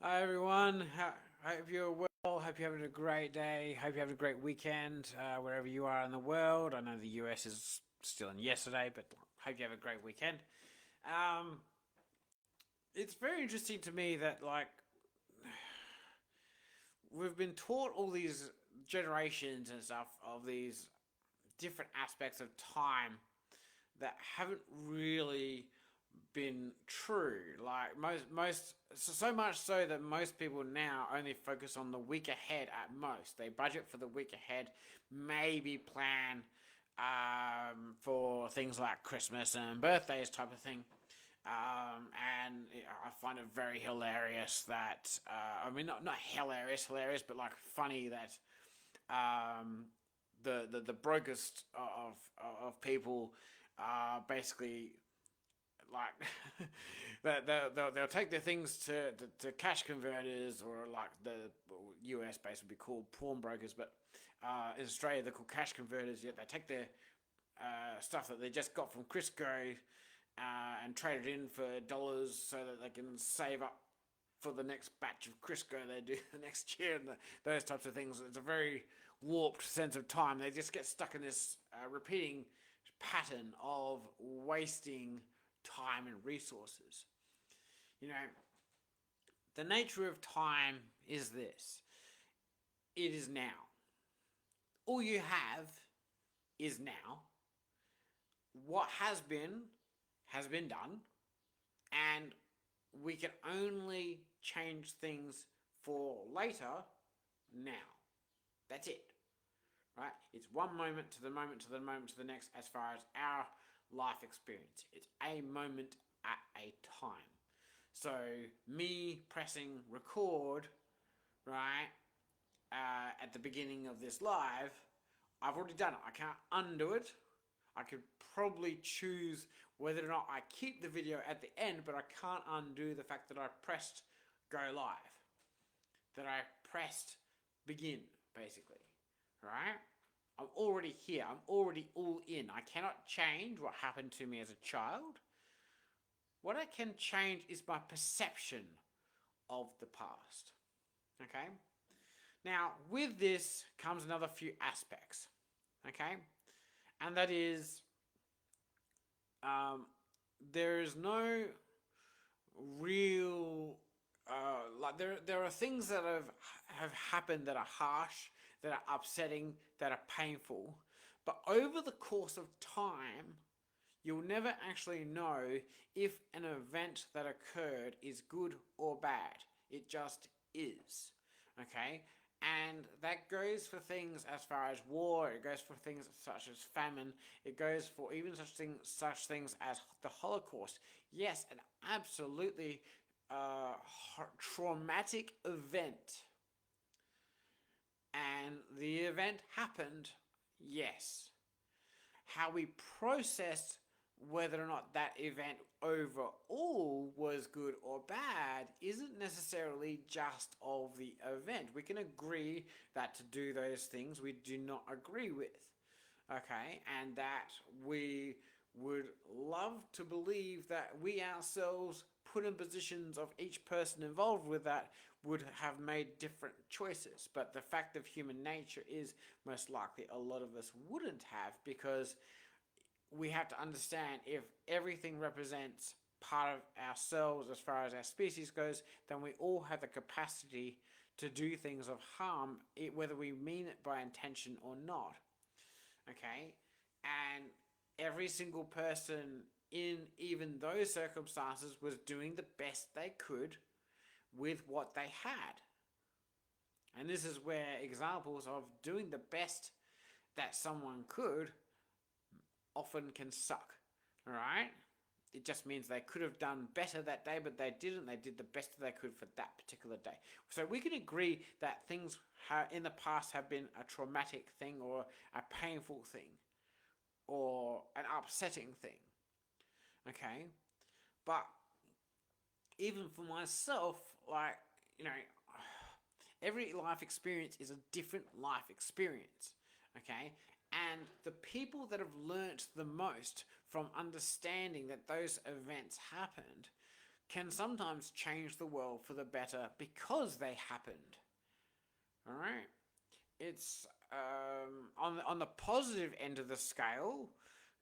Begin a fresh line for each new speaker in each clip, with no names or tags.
Hi everyone. Hope you're well. Hope you're having a great day. Hope you're having a great weekend wherever you are in the world. I know the US is still in yesterday, but hope you have a great weekend. Um, it's very interesting to me that we've been taught all these generations and stuff of these different aspects of time that haven't really been true. Like so much so that most people now only focus on the week ahead at most. They budget for the week ahead, maybe plan for things like Christmas and birthdays type of thing. And I find it very hilarious that I mean not hilarious, but like funny that um, the brokest of people basically like they'll take their things to cash converters, or like the US base would be called pawnbrokers, but in Australia they're called cash converters. Yet they take their stuff that they just got from Crisco and trade it in for dollars so that they can save up for the next batch of Crisco they do the next year, and those types of things. It's a very warped sense of time. They just get stuck in this repeating pattern of wasting time and resources. You know, the nature of time is this: it is now. All you have is now. What has been done, and we can only change things for later now. That's it. Right? It's one moment to the moment to the moment to the next as far as our life experience. It's a moment at a time. So, me pressing record, right, at the beginning of this live, I've already done it. I can't undo it. I could probably choose whether or not I keep the video at the end, but I can't undo the fact that I pressed go live, that I pressed begin, basically, right? I'm already here. I'm already all in. I cannot change what happened to me as a child. What I can change is my perception of the past. Okay? Now, with this comes another few aspects. Okay? And that is um, there is no real like there are things that have happened that are harsh, that are upsetting, that are painful, but over the course of time, you'll never actually know if an event that occurred is good or bad. It just is. Okay? And that goes for things as far as war, it goes for things such as famine, it goes for even such things as the Holocaust. Yes, an absolutely traumatic event. And the event happened, yes. How we process whether or not that event overall was good or bad isn't necessarily just of the event. We can agree that to do those things we do not agree with, okay, and that we would love to believe that we ourselves, put in positions of each person involved with that, would have made different choices. But the fact of human nature is most likely a lot of us wouldn't have, because we have to understand, if everything represents part of ourselves as far as our species goes, then we all have the capacity to do things of harm, whether we mean it by intention or not. Okay? And every single person in even those circumstances was doing the best they could with what they had. And this is where examples of doing the best that someone could often can suck. Alright? It just means they could have done better that day, but they didn't. They did the best they could for that particular day. So we can agree that things in the past have been a traumatic thing, or a painful thing, or an upsetting thing. Okay? But even for myself, like, you know, every life experience is a different life experience. Okay? And the people that have learnt the most from understanding that those events happened can sometimes change the world for the better because they happened. All right, it's on the positive end of the scale.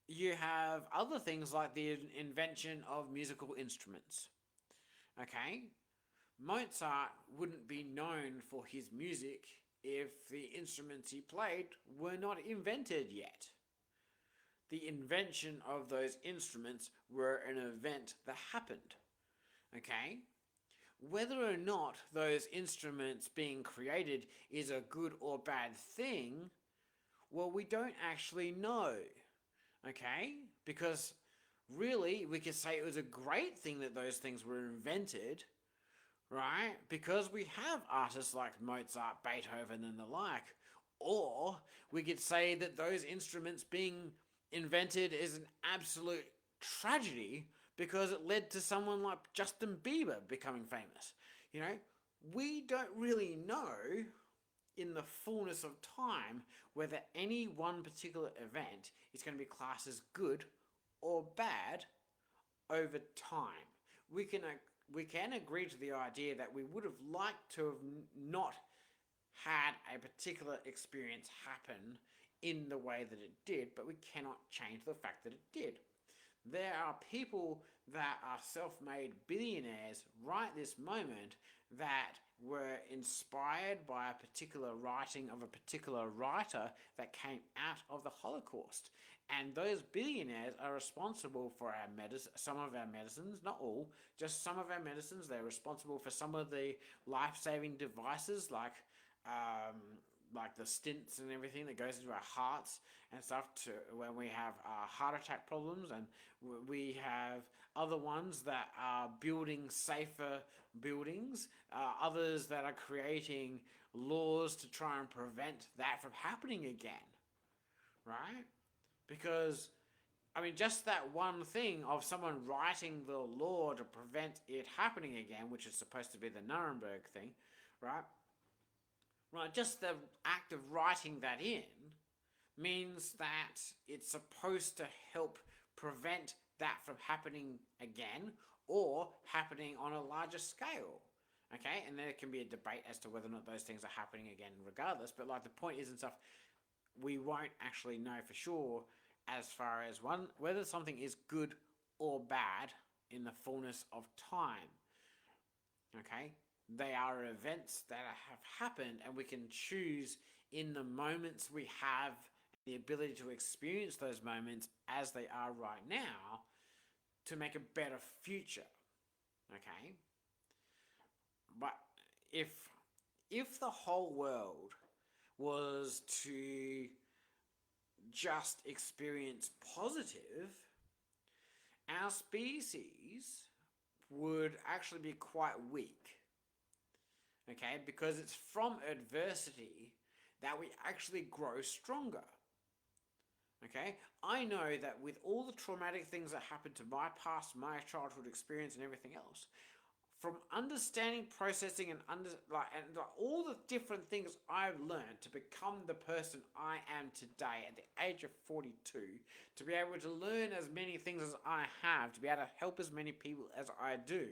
You have other things like the invention of musical instruments. Okay, Mozart wouldn't be known for his music if the instruments he played were not invented yet. The invention of those instruments were an event that happened. Okay? Whether or not those instruments being created is a good or bad thing, well, we don't actually know. Okay? Because really, we could say it was a great thing that those things were invented, right? Because we have artists like Mozart, Beethoven, and the like. Or we could say that those instruments being invented is an absolute tragedy because it led to someone like Justin Bieber becoming famous. You know, we don't really know in the fullness of time whether any one particular event is going to be classed as good or bad over time. We can we can agree to the idea that we would have liked to have not had a particular experience happen in the way that it did, but we cannot change the fact that it did. There are people that are self-made billionaires right this moment that were inspired by a particular writing of a particular writer that came out of the Holocaust. And those billionaires are responsible for our some of our medicines, not all, just some of our medicines. They're responsible for some of the life-saving devices like the stents and everything that goes into our hearts and stuff to when we have heart attack problems, and we have other ones that are building safer buildings, others that are creating laws to try and prevent that from happening again, right? Because I mean, just that one thing of someone writing the law to prevent it happening again, which is supposed to be the Nuremberg thing, right? Right, just the act of writing that in means that it's supposed to help prevent that from happening again or happening on a larger scale. Okay, and there can be a debate as to whether or not those things are happening again regardless, but like the point is and stuff, we won't actually know for sure as far as one whether something is good or bad in the fullness of time. Okay, they are events that have happened, and we can choose in the moments we have the ability to experience those moments as they are right now to make a better future. Okay, but if the whole world was to just experience positive, our species would actually be quite weak. Okay, because it's from adversity that we actually grow stronger. Okay, I know that with all the traumatic things that happened to my past, my childhood experience, and everything else, from understanding, processing, and all the different things I've learned to become the person I am today at the age of 42, to be able to learn as many things as I have, to be able to help as many people as I do,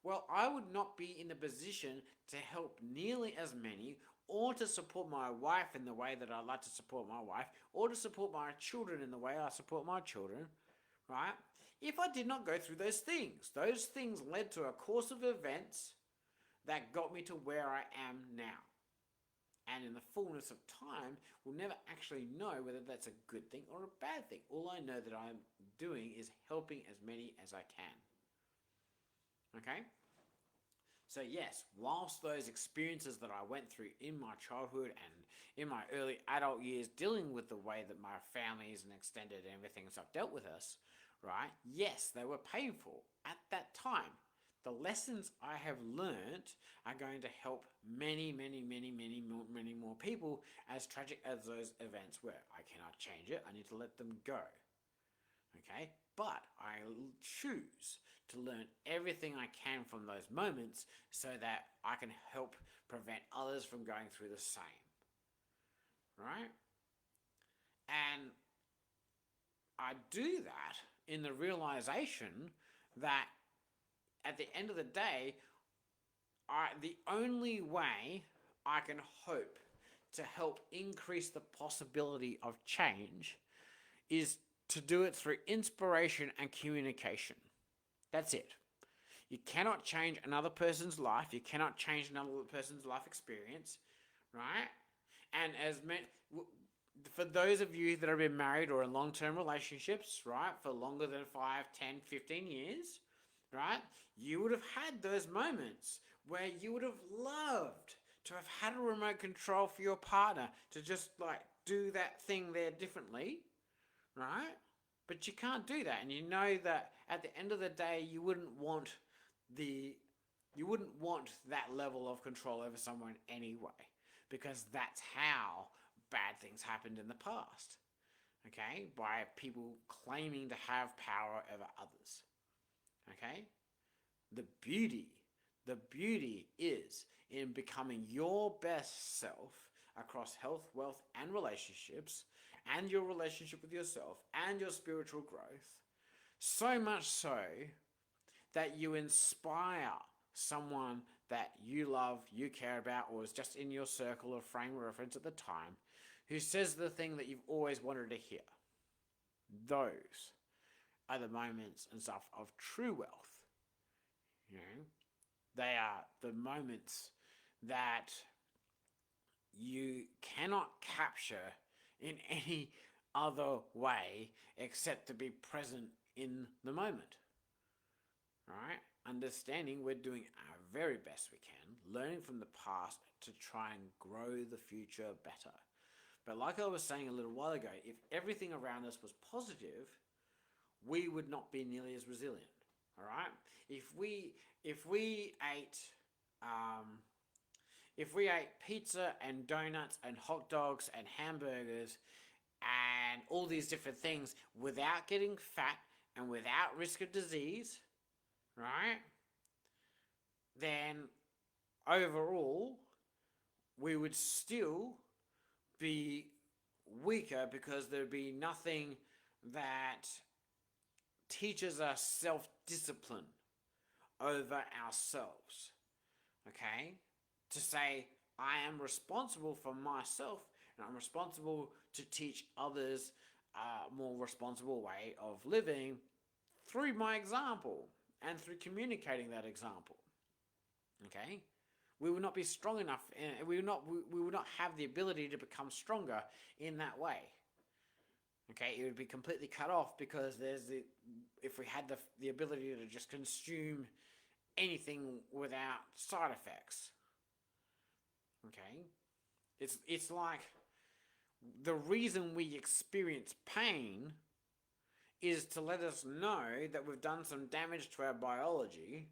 well, I would not be in the position to help nearly as many, or to support my wife in the way that I like to support my wife, or to support my children in the way I support my children, right? If I did not go through those things. Those things led to a course of events that got me to where I am now. And in the fullness of time, we'll never actually know whether that's a good thing or a bad thing. All I know that I'm doing is helping as many as I can. Okay? So yes, whilst those experiences that I went through in my childhood and in my early adult years, dealing with the way that my families and extended and everything and stuff dealt with us, right? Yes, they were painful at that time. The lessons I have learnt are going to help many, many, many, many more people, as tragic as those events were. I cannot change it. I need to let them go. Okay? But I choose to learn everything I can from those moments so that I can help prevent others from going through the same. Right? And I do that in the realization that at the end of the day, the only way I can hope to help increase the possibility of change is to do it through inspiration and communication. That's it. You cannot change another person's life. You cannot change another person's life experience, right? And for those of you that have been married or in long-term relationships, right, for longer than 5, 10, 15 years, right, you would have had those moments where you would have loved to have had a remote control for your partner to just like do that thing there differently, right? But you can't do that, and you know that at the end of the day, you wouldn't want that level of control over someone anyway, because that's how bad things happened in the past. Okay, by people claiming to have power over others. Okay, the beauty is in becoming your best self across health, wealth, and relationships, and your relationship with yourself and your spiritual growth, so much so that you inspire someone that you love, you care about, or is just in your circle of frame of reference at the time, who says the thing that you've always wanted to hear. Those are the moments and stuff of true wealth. You know, they are the moments that you cannot capture in any other way except to be present in the moment. Right? Understanding we're doing our very best we can, learning from the past to try and grow the future better. But like I was saying a little while ago, if everything around us was positive, we would not be nearly as resilient. All right? If we ate pizza and donuts and hot dogs and hamburgers and all these different things without getting fat and without risk of disease, right, then overall we would still be weaker because there'd be nothing that teaches us self-discipline over ourselves. Okay? To say, I am responsible for myself and I'm responsible to teach others a more responsible way of living through my example and through communicating that example. Okay? We will not be strong enough, and we will not have the ability to become stronger in that way. Okay, it would be completely cut off because if we had the ability to just consume anything without side effects. Okay, it's like the reason we experience pain is to let us know that we've done some damage to our biology,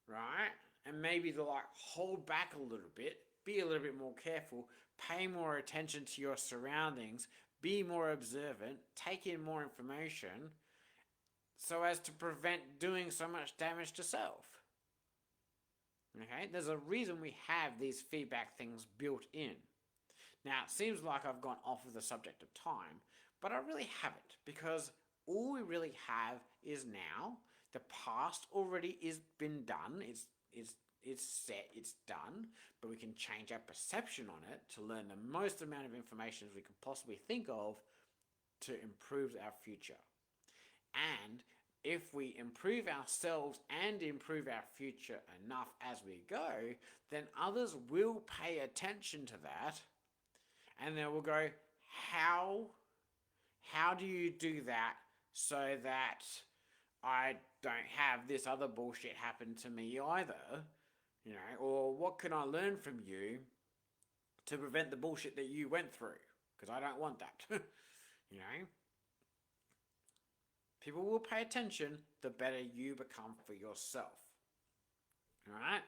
right? And maybe to like hold back a little bit, be a little bit more careful, pay more attention to your surroundings, be more observant, take in more information, so as to prevent doing so much damage to self. Okay, there's a reason we have these feedback things built in. Now, it seems like I've gone off of the subject of time, but I really haven't, because all we really have is now. The past already is been done. It's set, it's done, but we can change our perception on it to learn the most amount of information as we could possibly think of to improve our future. And if we improve ourselves and improve our future enough as we go, then others will pay attention to that, and they will go, how do you do that so that I don't have this other bullshit happen to me either? You know, or what can I learn from you to prevent the bullshit that you went through? Because I don't want that. You know? People will pay attention the better you become for yourself. Alright?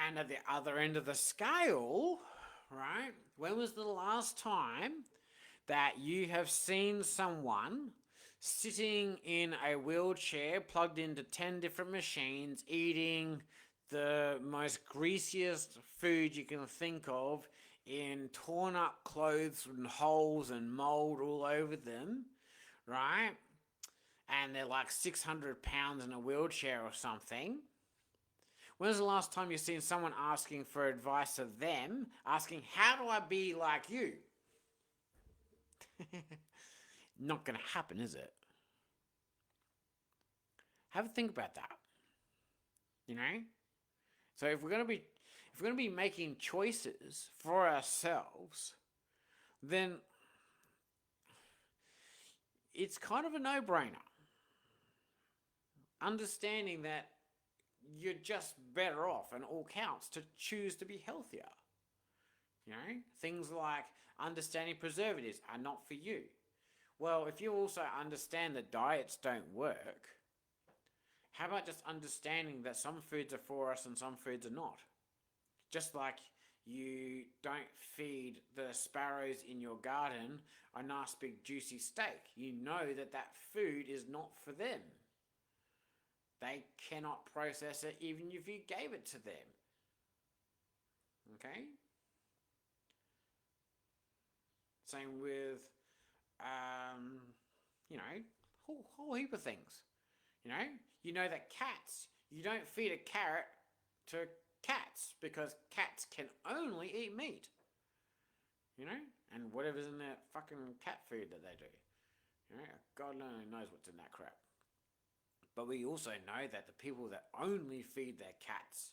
And at the other end of the scale, right? When was the last time that you have seen someone sitting in a wheelchair plugged into 10 different machines, eating the most greasiest food you can think of, in torn up clothes and holes and mold all over them, right? and they're like 600 pounds in a wheelchair or something. When was the last time you've seen someone asking for advice of them, asking, how do I be like you? Not going to happen, is it? Have a think about that. You know? So if we're going to be making choices for ourselves, then it's kind of a no-brainer. Understanding that you're just better off and all counts to choose to be healthier. You know, things like understanding preservatives are not for you. Well, if you also understand that diets don't work, how about just understanding that some foods are for us and some foods are not? Just like you don't feed the sparrows in your garden a nice big juicy steak. You know that that food is not for them. They cannot process it even if you gave it to them. Okay? Same with, whole heap of things. You know that cats, you don't feed a carrot to cats because cats can only eat meat. And whatever's in that fucking cat food that they do. God only knows what's in that crap. But we also know that the people that only feed their cats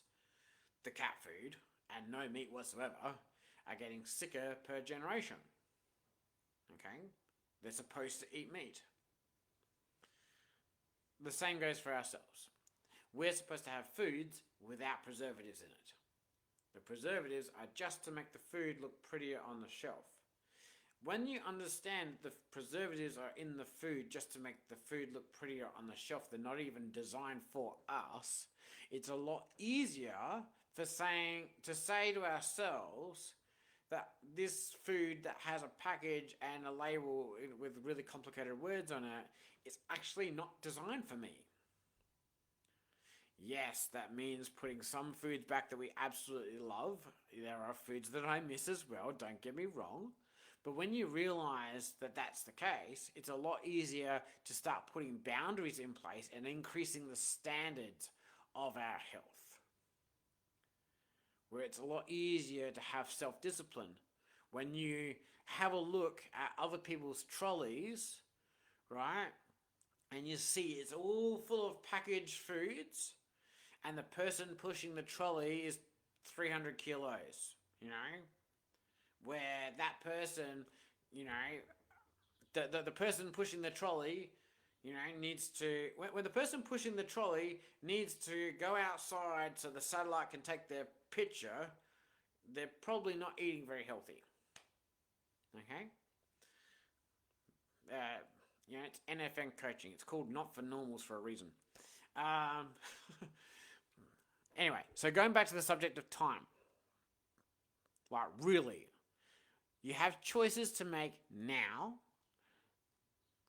the cat food and no meat whatsoever are getting sicker per generation. Okay? They're supposed to eat meat. The same goes for ourselves. We're supposed to have foods without preservatives in it. The preservatives are just to make the food look prettier on the shelf. When you understand the preservatives are in the food just to make the food look prettier on the shelf, they're not even designed for us, it's a lot easier to say to ourselves that this food that has a package and a label with really complicated words on it is actually not designed for me. Yes, that means putting some foods back that we absolutely love. There are foods that I miss as well, don't get me wrong. But when you realize that that's the case, it's a lot easier to start putting boundaries in place and increasing the standards of our health. Where it's a lot easier to have self-discipline. When you have a look at other people's trolleys, right, and you see it's all full of packaged foods, and the person pushing the trolley is 300 kilos, where that person, the person pushing the trolley, needs to, when the person pushing the trolley needs to go outside so the satellite can take their picture, they're probably not eating very healthy. Okay? It's NFN coaching. It's called Not for Normals for a reason. Anyway, so going back to the subject of time. Like, really, you have choices to make now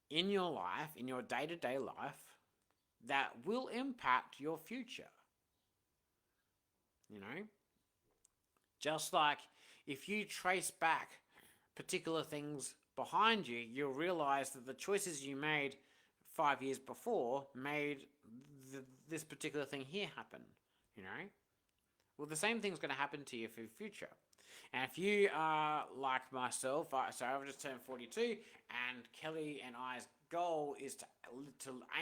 in your life, in your day-to-day life, that will impact your future. Just like if you trace back particular things behind you, you'll realize that the choices you made 5 years before made this particular thing here happen. Well, the same thing's going to happen to you for the future. And if you are like myself, so I've just turned 42, and Kelly and I's goal is to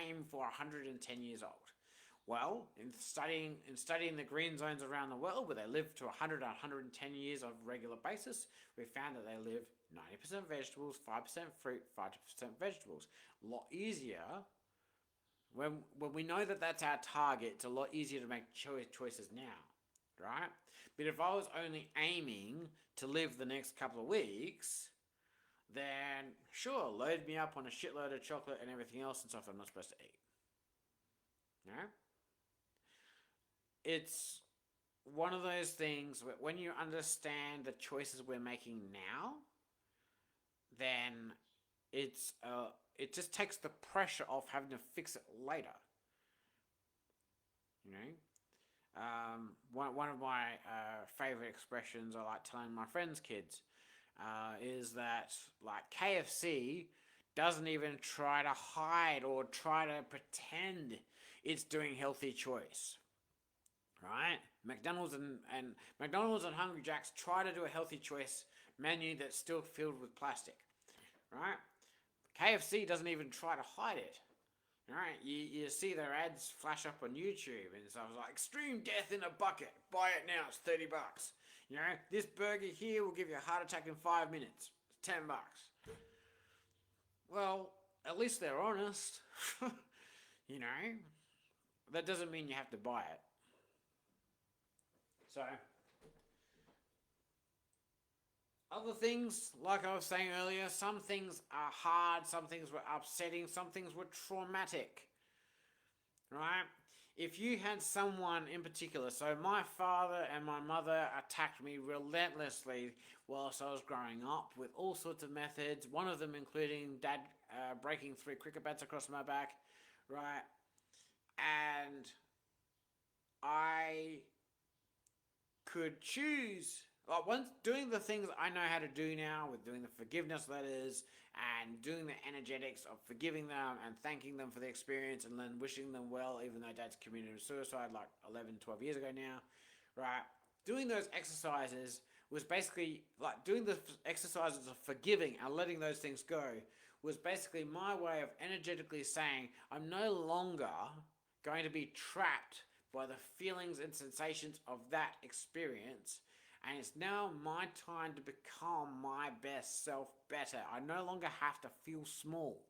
aim for 110 years old. Well, in studying the green zones around the world where they live to 100 to 110 years on a regular basis, we found that they live 90% vegetables, 5% fruit, 5% vegetables. A lot easier. When we know that that's our target, it's a lot easier to make choices now, right? But if I was only aiming to live the next couple of weeks, then sure, load me up on a shitload of chocolate and everything else and stuff I'm not supposed to eat. It's one of those things where when you understand the choices we're making now, then it just takes the pressure off having to fix it later. One of my favorite expressions I like telling my friends' kids is that, like, KFC doesn't even try to hide or try to pretend it's doing healthy choice. Right? McDonald's and Hungry Jack's try to do a healthy choice menu that's still filled with plastic. Right? KFC doesn't even try to hide it. Right? You see their ads flash up on YouTube and stuff like extreme death in a bucket. Buy it now, it's $30. You know, this burger here will give you a heart attack in 5 minutes. It's $10. Well, at least they're honest. You know, that doesn't mean you have to buy it. So, other things, like I was saying earlier, some things are hard, some things were upsetting, some things were traumatic. Right? If you had someone in particular, so my father and my mother attacked me relentlessly whilst I was growing up with all sorts of methods, one of them including dad breaking 3 cricket bats across my back, right? And I could choose, like, once doing the things I know how to do now, with doing the forgiveness letters and doing the energetics of forgiving them and thanking them for the experience and then wishing them well, even though dad's committed suicide like 11, 12 years ago now, right? Doing those exercises was basically like doing the exercises of forgiving and letting those things go was basically my way of energetically saying I'm no longer going to be trapped by the feelings and sensations of that experience, and it's now my time to become my best self better. I no longer have to feel small,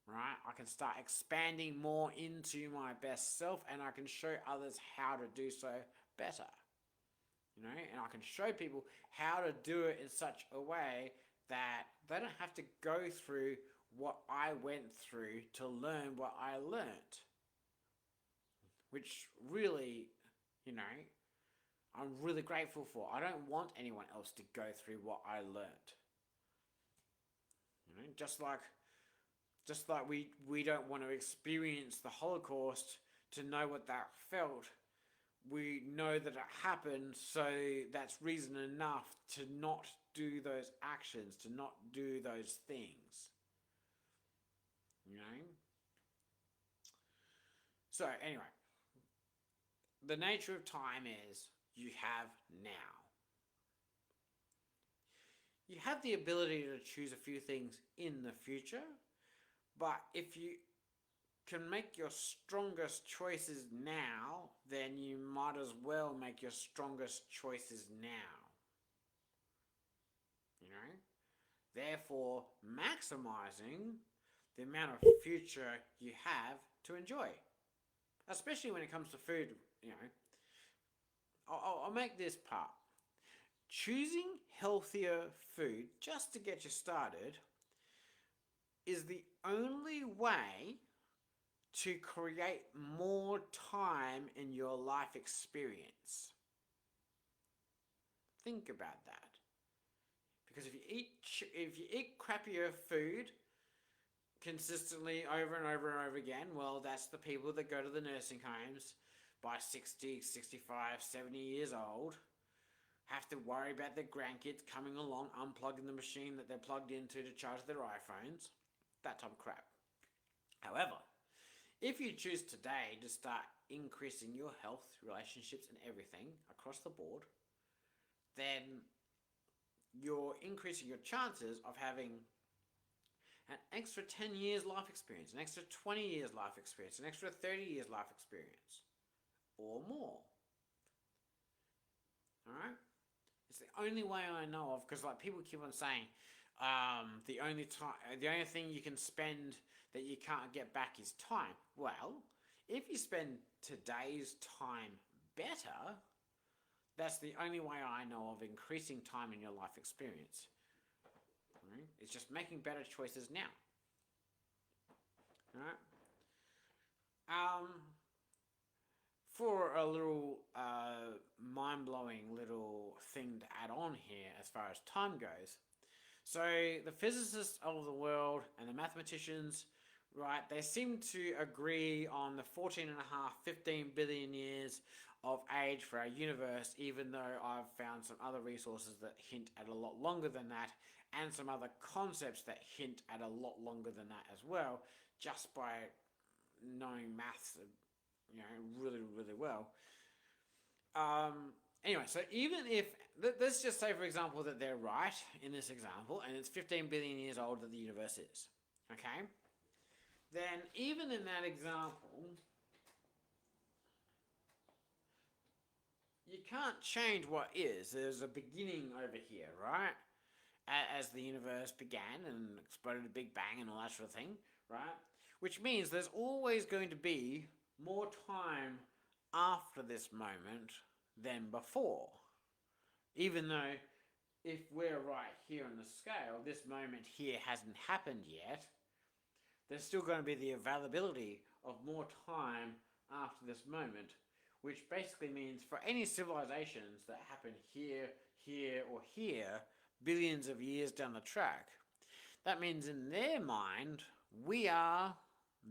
right? I can start expanding more into my best self, and I can show others how to do so better, you know, and I can show people how to do it in such a way that they don't have to go through what I went through to learn what I learnt. Which really, you know, I'm really grateful for. I don't want anyone else to go through what I learnt. You know, just like we don't want to experience the Holocaust to know what that felt. We know that it happened, so that's reason enough to not do those actions, to not do those things. You know? So, anyway. The nature of time is you have now. You have the ability to choose a few things in the future, but if you can make your strongest choices now, then you might as well make your strongest choices now. You know? Therefore, maximizing the amount of future you have to enjoy. Especially when it comes to food, you know. I'll make this part. Choosing healthier food just to get you started is the only way to create more time in your life experience. Think about that. Because if you eat crappier food consistently over and over and over again, well, that's the people that go to the nursing homes by 60, 65, 70 years old, have to worry about their grandkids coming along, unplugging the machine that they're plugged into to charge their iPhones, that type of crap. However, if you choose today to start increasing your health, relationships and everything across the board, then you're increasing your chances of having an extra 10 years life experience, an extra 20 years life experience, an extra 30 years life experience, or more. Alright? It's the only way I know of, because like people keep on saying, the only thing you can spend that you can't get back is time. Well, if you spend today's time better, that's the only way I know of increasing time in your life experience. Right? It's just making better choices now. Right? For a little mind-blowing little thing to add on here as far as time goes. So the physicists of the world and the mathematicians right? They seem to agree on the 14 and a half, 15 billion years of age for our universe, even though I've found some other resources that hint at a lot longer than that, and some other concepts that hint at a lot longer than that as well, just by knowing maths, really, really well. Anyway, so even if let's just say, for example, that they're right in this example, and it's 15 billion years old that the universe is, okay? Then even in that example, you can't change what is. There's a beginning over here, right? As the universe began and exploded a big bang and all that sort of thing, right? Which means there's always going to be more time after this moment than before. Even though if we're right here on the scale, this moment here hasn't happened yet, there's still going to be the availability of more time after this moment, which basically means for any civilizations that happen here, here, or here, billions of years down the track, that means in their mind, we are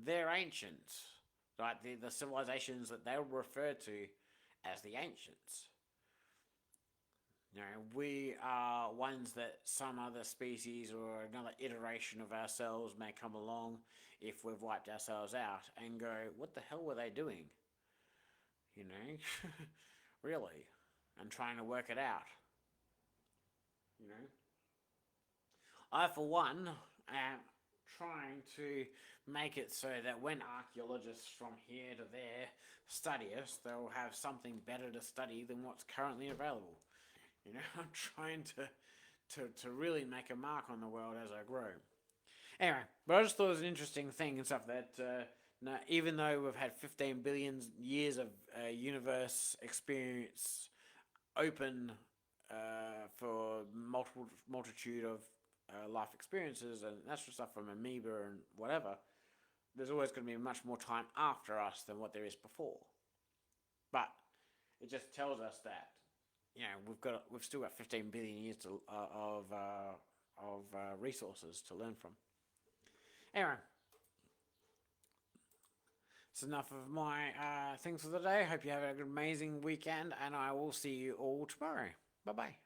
their ancients, right? The civilizations that they'll refer to as the ancients. We are ones that some other species or another iteration of ourselves may come along if we've wiped ourselves out and go, what the hell were they doing? Really? And trying to work it out. You know? I, for one, am trying to make it so that when archaeologists from here to there study us, they'll have something better to study than what's currently available. I'm trying to really make a mark on the world as I grow. Anyway, but I just thought it was an interesting thing and stuff that even though we've had 15 billion years of universe experience open for multitude of life experiences and that sort of stuff from amoeba and whatever, there's always going to be much more time after us than what there is before. But it just tells us that we've still got 15 billion years of resources to learn from. Anyway, that's enough of my things for the day. Hope you have an amazing weekend, and I will see you all tomorrow. Bye bye.